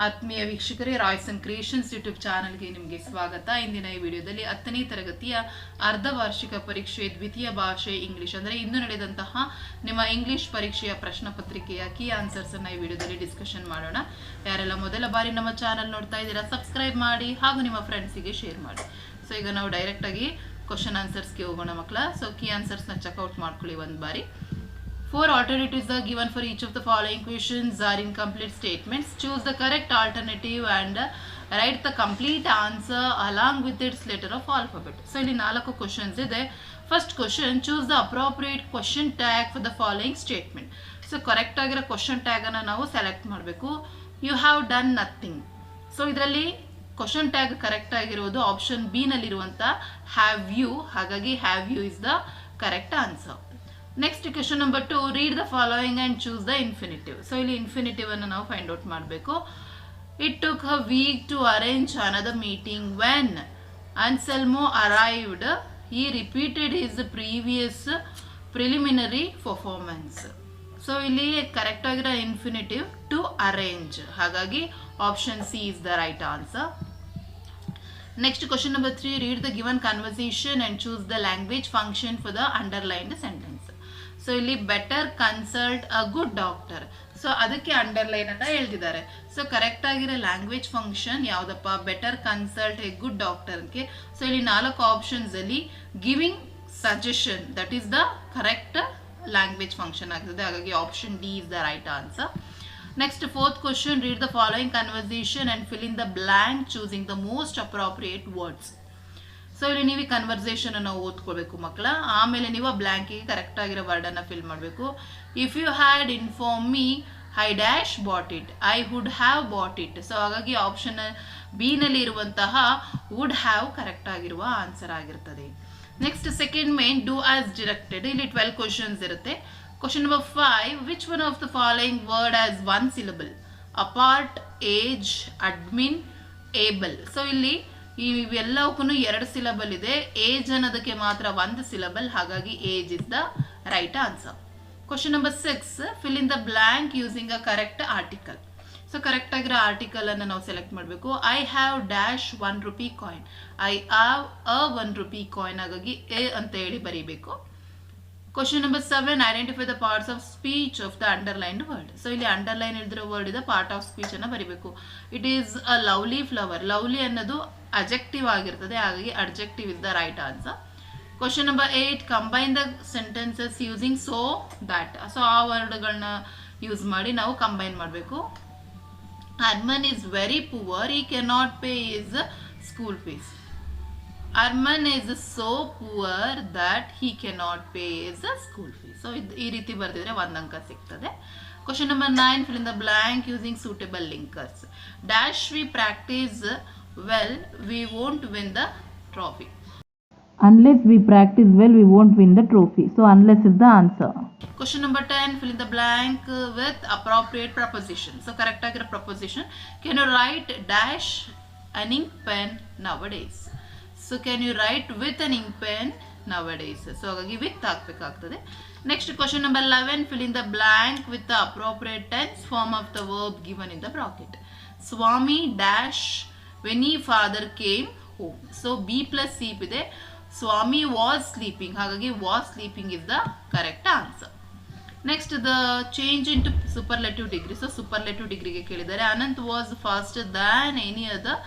ಆತ್ಮೀಯ ವೀಕ್ಷಕರೇ, Royce and creations YouTube ಚಾನಲ್ಗೆ ನಿಮಗೆ ಸ್ವಾಗತ. ಇಂದಿನ ಈ ವಿಡಿಯೋದಲ್ಲಿ 10ನೇ ತರಗತಿಯ ಅರ್ಧ ವಾರ್ಷಿಕ ಪರೀಕ್ಷೆ ದ್ವಿತೀಯ ಭಾಷೆ ಇಂಗ್ಲಿಷ್ ಅಂದರೆ ಇಂದು ನಡೆದಂತಹ ನಿಮ್ಮ ಇಂಗ್ಲಿಷ್ ಪರೀಕ್ಷೆಯ ಪ್ರಶ್ನೆ ಪತ್ರಿಕೆಯ ಕೀ ಆನ್ಸರ್ಸ್ ಅನ್ನ ಈ ವಿಡಿಯೋದಲ್ಲಿ ಡಿಸ್ಕಷನ್ ಮಾಡೋಣ. ಯಾರೆಲ್ಲ ಮೊದಲ ಬಾರಿ ನಮ್ಮ ಚಾನಲ್ ನೋಡ್ತಾ ಇದ್ದೀರಾ ಸಬ್ಸ್ಕ್ರೈಬ್ ಮಾಡಿ ಹಾಗೂ ನಿಮ್ಮ ಫ್ರೆಂಡ್ಸಿಗೆ ಶೇರ್ ಮಾಡಿ. ಸೊ ಈಗ ನಾವು ಡೈರೆಕ್ಟ್ ಆಗಿ ಕ್ವಶನ್ ಆನ್ಸರ್ಸ್ಗೆ ಹೋಗೋಣ ಮಕ್ಕಳ. ಸೊ ಕೀ ಆನ್ಸರ್ಸ್ನ ಚೆಕ್ಔಟ್ ಮಾಡ್ಕೊಳ್ಳಿ ಒಂದು ಬಾರಿ. 4 alternatives are given for each of the following questions are incomplete statements. Choose the correct alternative and write the complete answer along with its letter of alphabet. So ಇಲ್ಲಿ 4 questions ಇದೆ. First question, choose the appropriate question tag for the following statement. So correct ಆಗಿರೋ question tag ಅನ್ನು ನಾವು select ಮಾಡಬೇಕು. You have done nothing. So ಇದರಲ್ಲಿ question tag correct ಆಗಿರೋದು option B ನಲ್ಲಿರುವಂತ have you. ಹಾಗಾಗಿ have you is the correct answer. Next question number 2, read the following and choose the infinitive. So ಇಲ್ಲಿ infinitive ಅನ್ನು ನಾವು find out ಮಾಡಬೇಕು. It took a week to arrange another meeting when Anselmo arrived he repeated his previous preliminary performance. So ಇಲ್ಲಿ correct ಆಗಿರೋ infinitive to arrange, ಹಾಗಾಗಿ option C is the right answer. Next question number 3, read the given conversation and choose the language function for the underlined sentence. So ಇಲ್ಲಿ better consult a good doctor. So ಅದಕ್ಕೆ underline ಅಂತ ಹೇಳ್ತಿದ್ದಾರೆ. So correct ಆಗಿರೋ language function ಯಾವುದಪ್ಪ? Better consult a ಗುಡ್ ಡಾಕ್ಟರ್ಗೆ. So ಇಲ್ಲಿ 4 options ಅಲ್ಲಿ giving suggestion that is the correct language function ಆಗ್ತದೆ, ಹಾಗಾಗಿ option D is the right answer. Next, 4th question, read the following conversation and fill in the blank choosing the most appropriate words. So ಇಲ್ಲಿ ನೀವು conversation ಅನ್ನು ಓದ್ಕೊಳ್ಬೇಕು ಮಕ್ಕಳ, ಆಮೇಲೆ ನೀವು ಬ್ಲ್ಯಾಂಕಿಗೆ ಕರೆಕ್ಟ್ ಆಗಿರೋ ವರ್ಡ್ ಅನ್ನ ಫಿಲ್ ಮಾಡಬೇಕು. If you had inform me I dash bought it, I would have bought it. So ಹಾಗಾಗಿ ಆಪ್ಷನ್ ಬಿ ನಲ್ಲಿ ಇರುವಂತಹ ವುಡ್ ಹ್ಯಾವ್ ಕರೆಕ್ಟ್ ಆಗಿರುವ ಆನ್ಸರ್ ಆಗಿರ್ತದೆ. Next second main, do as directed. ಇಲ್ಲಿ 12 ಕ್ವಶನ್ಸ್ ಇರುತ್ತೆ. Question number 5, which one of the following word has 1 syllable? Apart, age, admin, able. So ಇಲ್ಲಿ ಇವೆಲ್ಲವಕ್ಕೂ 2 syllable ಇದೆ. Age ಅನ್ನೋದಕ್ಕೆ ಮಾತ್ರ 1 ಸಿಲಬಲ್, ಹಾಗಾಗಿ age is the right answer. Question number 6, fill in the blank using a correct article. So correct ಆಗಿರೋ article ಅನ್ನು ನಾವು select ಮಾಡಬೇಕು. I have dash 1 rupee coin, I have a 1 rupee coin, ಹಾಗಾಗಿ A ಅಂತ ಹೇಳಿ ಬರೀಬೇಕು. Question number 7, identify the parts of speech of the underlined word. So ಇಲ್ಲಿ underline ಇದ್ದಿರೋ word ಇದೆ, ಪಾರ್ಟ್ ಆಫ್ ಸ್ಪೀಚ್ ಅನ್ನ ಬರೀಬೇಕು. It is a lovely flower. Lovely ಅನ್ನೋದು ಅಜೆಕ್ಟಿವ್ ಆಗಿರ್ತದೆ, ಹಾಗಾಗಿ adjective is the right answer. Question number 8, combine the sentences using so that. So ಆ ವರ್ಡ್ಗಳನ್ನ use ಮಾಡಿ ನಾವು ಕಂಬೈನ್ ಮಾಡಬೇಕು. ಅರ್ಮನ್ ಈಸ್ ವೆರಿ ಪುವರ್, ಈ cannot pay is school fees. Arman is so poor that he cannot pay his school fees. So ಈ ರೀತಿ ಬರೆದಿದ್ರೆ 1 ಅಂಕ ಸಿಗ್ತದೆ. Question number 9, fill in the blank using suitable linkers. Dash we practice well, we won't win the trophy. Unless we practice well, we won't win the trophy. So unless is the answer. Question number 10, fill in the blank with appropriate preposition. So correct ಆಗಿರೋ preposition. Can you write dash an ink pen nowadays? So can you write with an ink pen nowadays? So ಹಾಗಾಗಿ with ಹಾಕಬೇಕಾಗ್ತದೆ. Next question number 11, fill in the blank with the appropriate tense form of the verb given in the bracket. Swami dash when he father came home. So B plus C ಇದೆ. Swami was sleeping, ಹಾಗಾಗಿ was sleeping is the correct answer. Next, the change into superlative degree. So superlative degree ಗೆ ಕೇಳಿದ್ದಾರೆ. Anant was faster than any other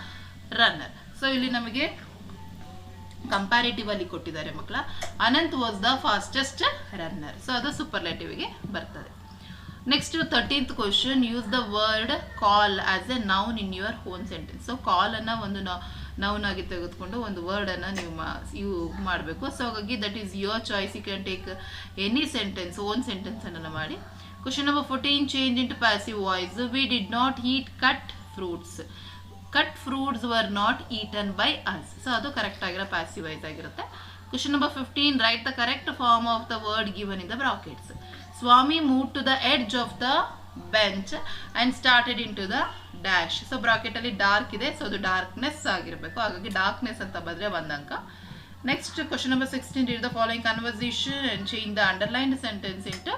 runner. So ಇಲ್ಲಿ ನಮಗೆ comparative ಅಲ್ಲಿ ಕೊಟ್ಟಿದ್ದಾರೆ ಮಕ್ಕಳ. Anant was the fastest runner. So ಅದು superlative ಗೆ ಬರ್ತದೆ. Next 13th question, use the word call as a noun in your own sentence. So call ಅನ್ನ ಒಂದು ನೌನ್ ಆಗಿ ತೆಗೆದುಕೊಂಡು ಒಂದು ವರ್ಡ್ ಅನ್ನ ನೀವು ಮಾಡಬೇಕು. ಸೊ ಹಾಗಾಗಿ that is your choice, you can take any sentence, own sentence ಅನ್ನ ಮಾಡಿ. Question number 14, change into passive voice. We did not eat cut fruits. Cut fruits were not eaten by us. So ಅದು correct ಆಗಿರೋ passive voice ಆಗಿರುತ್ತೆ. Question number 15, write the correct form of the word given in the brackets. Swami move to the edge of the bench and started in to the dash. So bracket ಅಲ್ಲಿ dark ಇದೆ, so ಅದು darkness ಆಗಿರಬೇಕು, ಹಾಗಾಗಿ darkness ಅಂತ ಬಂದ್ರೆ 1 ಅಂಕ. Next, question number 16, read the following conversation and change the underlined sentence into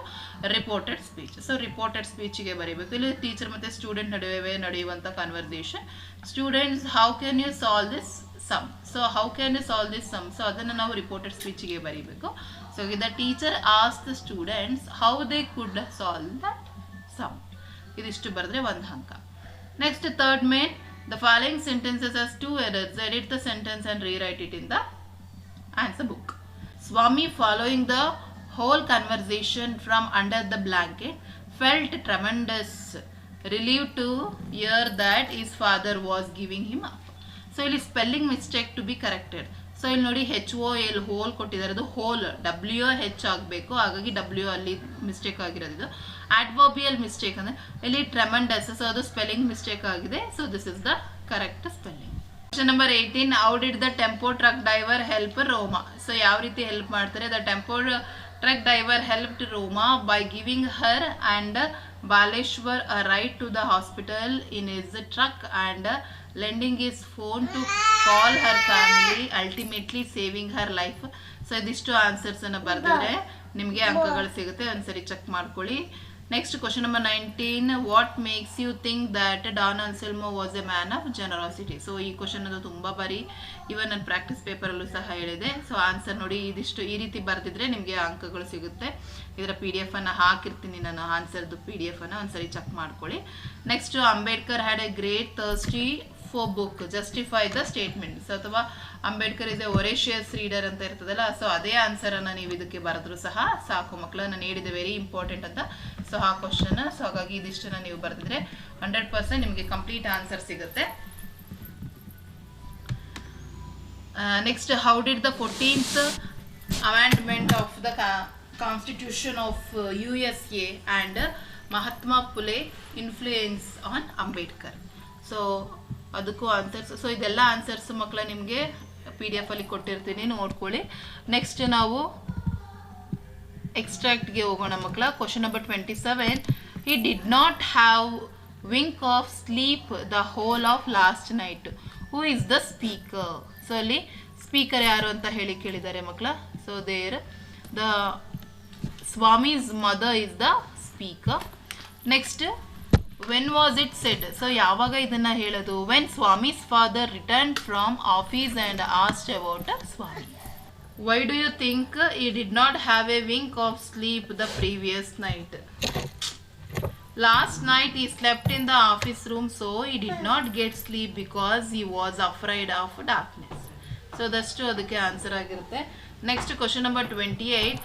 reported speech. So, reported speech ಗೆ ಬರೀಬೇಕು. ಇಲ್ಲಿ ಟೀಚರ್ ಮತ್ತು ಸ್ಟೂಡೆಂಟ್ ನಡುವೆ ನಡೆಯುವಂಥ conversation. Students, how can you solve this sum? So how can you solve this sum? So ಅದನ್ನು ನಾವು reported ಸ್ಪೀಚಿಗೆ ಬರೀಬೇಕು. So the teacher ask the students how they could solve that sum. ಇದಿಷ್ಟು ಬರೆದ್ರೆ 1 ಅಂಕ. Next, third main, the following sentences has 2 errors. Edit the sentence and rewrite it in the answer book. Swami, following the whole conversation from under the blanket, felt tremendous relief to hear that his father was giving him up. So ಇಲ್ಲಿ spelling mistake to be corrected. So ಇಲ್ಲಿ ನೋಡಿ HOL hole ಕೊಟ್ಟಿದ್ದಾರೆ, ಅದು hole WH ಆಗಬೇಕು, ಹಾಗಾಗಿ W ಅಲ್ಲಿ mistake ಆಗಿರೋದು. ಇದು ಅಡ್ವರ್ಬಿಯಲ್ ಮಿಸ್ಟೇಕ್ ಅಂದರೆ ಇಲ್ಲಿ ಟ್ರೆಮೆಂಡಸ್, ಸೊ ಅದು ಸ್ಪೆಲ್ಲಿಂಗ್ ಮಿಸ್ಟೇಕ್ ಆಗಿದೆ. So this is the correct spelling. Question number 18, how did the tempo truck driver help Roma? So ಯಾವ ರೀತಿ ಹೆಲ್ಪ್ ಮಾಡ್ತಾರೆ? The tempo truck driver helped Roma by giving her and Baleshwar a ride to the hospital in his truck and lending his phone to call her family, ultimately saving her life. So ಇದಿಷ್ಟು answers ಅನ್ನು ಬರೆದಿದ್ರೆ ನಿಮಗೆ ಅಂಕಗಳು ಸಿಗುತ್ತೆ, ಒಂದ್ಸರಿ check ಮಾಡ್ಕೊಳ್ಳಿ. Next, question number 19, what makes you think that Don Anselmo was a man of generosity? So ಈ question ಅದು ತುಂಬ ಬಾರಿ ಇವನ್ ನನ್ನ ಪ್ರಾಕ್ಟೀಸ್ ಪೇಪರಲ್ಲೂ ಸಹ ಹೇಳಿದೆ. ಸೊ ಆನ್ಸರ್ ನೋಡಿ, ಇದಿಷ್ಟು ಈ ರೀತಿ ಬರೆದಿದ್ರೆ ನಿಮಗೆ ಅಂಕಗಳು ಸಿಗುತ್ತೆ. ಇದರ PDF ಅನ್ನು ಹಾಕಿರ್ತೀನಿ ನಾನು, ಆನ್ಸರ್ದು PDF ಅನ್ನು ಒಂದ್ಸರಿ ಚೆಕ್ ಮಾಡ್ಕೊಳ್ಳಿ. Next, Ambedkar had a great thirsty for book, justify the statements. ಅಥವಾ Ambedkar is a voracious reader ಅಂತ ಇರ್ತದಲ್ಲ, ಸೊ ಅದೇ ಆನ್ಸರನ್ನು ನೀವು ಇದಕ್ಕೆ ಬರೆದ್ರು ಸಹ ಸಾಕು ಮಕ್ಕಳು. ನಾನು ಹೇಳಿದೆ ವೆರಿ ಇಂಪಾರ್ಟೆಂಟ್ ಅಂತ, ಸೊ ಆ ಕ್ವಶನ್. ಸೊ ಹಾಗಾಗಿ ಇದಿಷ್ಟನ್ನು ನೀವು ಬರೆದಿದ್ರೆ 100% ನಿಮಗೆ ಕಂಪ್ಲೀಟ್ ಆನ್ಸರ್ ಸಿಗುತ್ತೆ. Next, how did the 14th amendment of the constitution of USA and Mahatma Phule influence on Ambedkar? So ಅದಕ್ಕೂ ಆನ್ಸರ್ಸ್. ಸೊ ಇದೆಲ್ಲ ಆನ್ಸರ್ಸ್ ಮಕ್ಕಳ ನಿಮಗೆ PDF ಅಲ್ಲಿ ಕೊಟ್ಟಿರ್ತೀನಿ, ನೋಡ್ಕೊಳ್ಳಿ. ನೆಕ್ಸ್ಟ್ ನಾವು ಎಕ್ಸ್ಟ್ರಾಕ್ಟ್ಗೆ ಹೋಗೋಣ ಮಕ್ಕಳ. Question number 27, he did not have wink of sleep the whole of last night. Who is the speaker? So ಅಲ್ಲಿ ಸ್ಪೀಕರ್ ಯಾರು ಅಂತ ಹೇಳಿ ಕೇಳಿದ್ದಾರೆ ಮಕ್ಕಳ. So there the Swami's mother is the speaker. Next, when was it said? So ಯಾವಾಗ ಇದನ್ನ ಹೇಳೋದು? When Swami's father return from office and asked about Swami. Why do you think he did not have a wink of sleep the previous night? Last night he slept in the office room, so he did not get sleep because he was afraid of darkness. So that's to adike answer agirutte. Next, question number 28,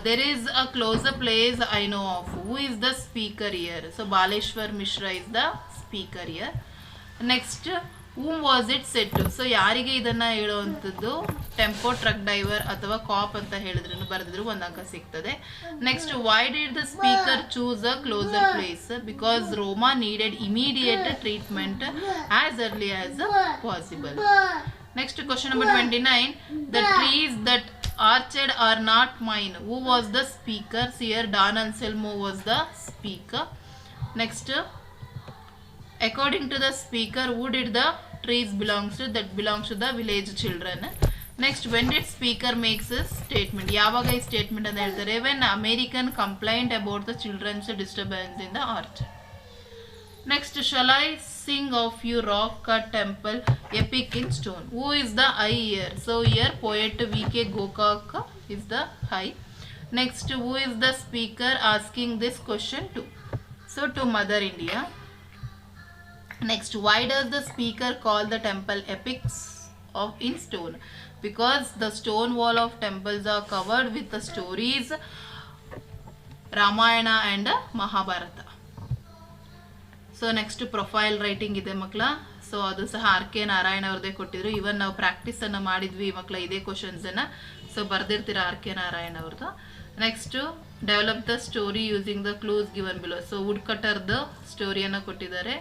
there is a closer place I know of. Who is the speaker here? So Baleshwar Mishra is the speaker here. Next, whom was it said to? So ಯಾರಿಗೆ ಇದನ್ನು ಹೇಳುವಂಥದ್ದು? Tempo truck driver ಅಥವಾ ಕಾಪ್ ಅಂತ ಹೇಳಿದ್ರು ಬರೆದಿದ್ರು 1 ಅಂಕ ಸಿಗ್ತದೆ. Next, why did the speaker choose a closer place? Because Roma needed immediate treatment as early as possible. Next, question number 29, the trees that orchard are not mine. Who was the speaker? Here Don Anselmo was the speaker. Next, according to the speaker, who did the trees belongs to? That belongs to the village children. Next, when did speaker makes a statement? ಯಾವಾಗ ಈ statement ಅಂತ ಹೇಳ್ತಾರೆ? when American complained about the children's disturbance in the orchard. Next, shall I sing of you rock cut temple epic in stone? Who is the I here? So here poet VK Gokak is the I. Next, who is the speaker asking this question to? So to Mother India. Next, why does the speaker call the temple epics of in stone? Because the stone wall of temples are covered with the stories Ramayana and Mahabharata. So next, profile writing ಇದೆ ಮಕ್ಕಳ. So ಅದು ಸಹ RK Narayana ಅವ್ರದ್ದೇ ಕೊಟ್ಟಿದ್ರು. ಇವನ್ ನಾವು practice ಅನ್ನು ಮಾಡಿದ್ವಿ ಮಕ್ಕಳ ಇದೇ ಕ್ವಶನ್ಸ್ ಅನ್ನ. ಸೊ ಬರ್ದಿರ್ತೀರ RK ನಾರಾಯಣ ಅವ್ರದ್ದು. Next, develop the story using the clues given below. So wood ಕಟರ್ದ ಸ್ಟೋರಿಯನ್ನು ಕೊಟ್ಟಿದ್ದಾರೆ.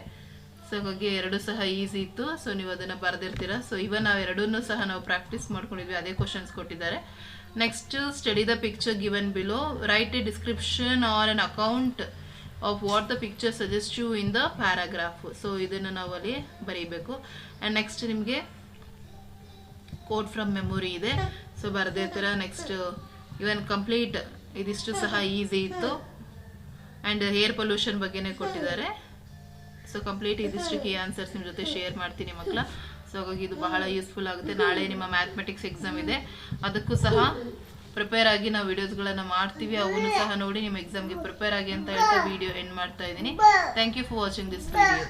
ಸೊ ಹಾಗೆ ಎರಡು ಸಹ ಈಸಿ ಇತ್ತು. ಸೊ ನೀವು ಅದನ್ನು ಬರೆದಿರ್ತೀರ. ಸೊ ಇವನ್ ನಾವು ಎರಡನ್ನೂ ಸಹ ನಾವು ಪ್ರಾಕ್ಟೀಸ್ ಮಾಡ್ಕೊಂಡಿದ್ವಿ, ಅದೇ ಕ್ವಶನ್ಸ್ ಕೊಟ್ಟಿದ್ದಾರೆ. Next, study the picture given below. Write a description or an account of what the picture suggest you in the paragraph. So ಇದನ್ನು ನಾವು ಅಲ್ಲಿ ಬರೀಬೇಕು. ಆ್ಯಂಡ್ ನೆಕ್ಸ್ಟ್ ನಿಮಗೆ ಕೋಡ್ ಫ್ರಮ್ ಮೆಮೊರಿ ಇದೆ. ಸೊ ಬರೆದಿರ್ತೀರ. ನೆಕ್ಸ್ಟ್ ಇವನ್ ಕಂಪ್ಲೀಟ್ ಇದಿಷ್ಟು ಸಹ easy ಇತ್ತು. ಆ್ಯಂಡ್ ಏರ್ ಪೊಲ್ಯೂಷನ್ ಬಗ್ಗೆನೇ ಕೊಟ್ಟಿದ್ದಾರೆ. ಸೊ ಕಂಪ್ಲೀಟ್ ಇದಿಷ್ಟು ಕೀ ಆನ್ಸರ್ಸ್ ನಿಮ್ಮ ಜೊತೆ ಶೇರ್ ಮಾಡ್ತೀನಿ ಮಕ್ಕಳ. ಸೊ ಹಾಗಾಗಿ ಇದು ಬಹಳ ಯೂಸ್ಫುಲ್ ಆಗುತ್ತೆ. ನಾಳೆ ನಿಮ್ಮ ಮ್ಯಾಥಮೆಟಿಕ್ಸ್ ಎಕ್ಸಾಮ್ ಇದೆ, ಅದಕ್ಕೂ ಸಹ ಪ್ರಿಪೇರ್ ಆಗಿ ನಾವು ವಿಡಿಯೋಸ್ಗಳನ್ನು ಮಾಡ್ತೀವಿ. ಅವನು ಸಹ ನೋಡಿ ನಿಮ್ಮ ಎಕ್ಸಾಮ್ಗೆ ಪ್ರಿಪೇರ್ ಆಗಿ ಅಂತ ಹೇಳ್ತಾ ವಿಡಿಯೋ ಎಂಡ್ ಮಾಡ್ತಾ ಇದ್ದೀನಿ. Thank you for watching this video.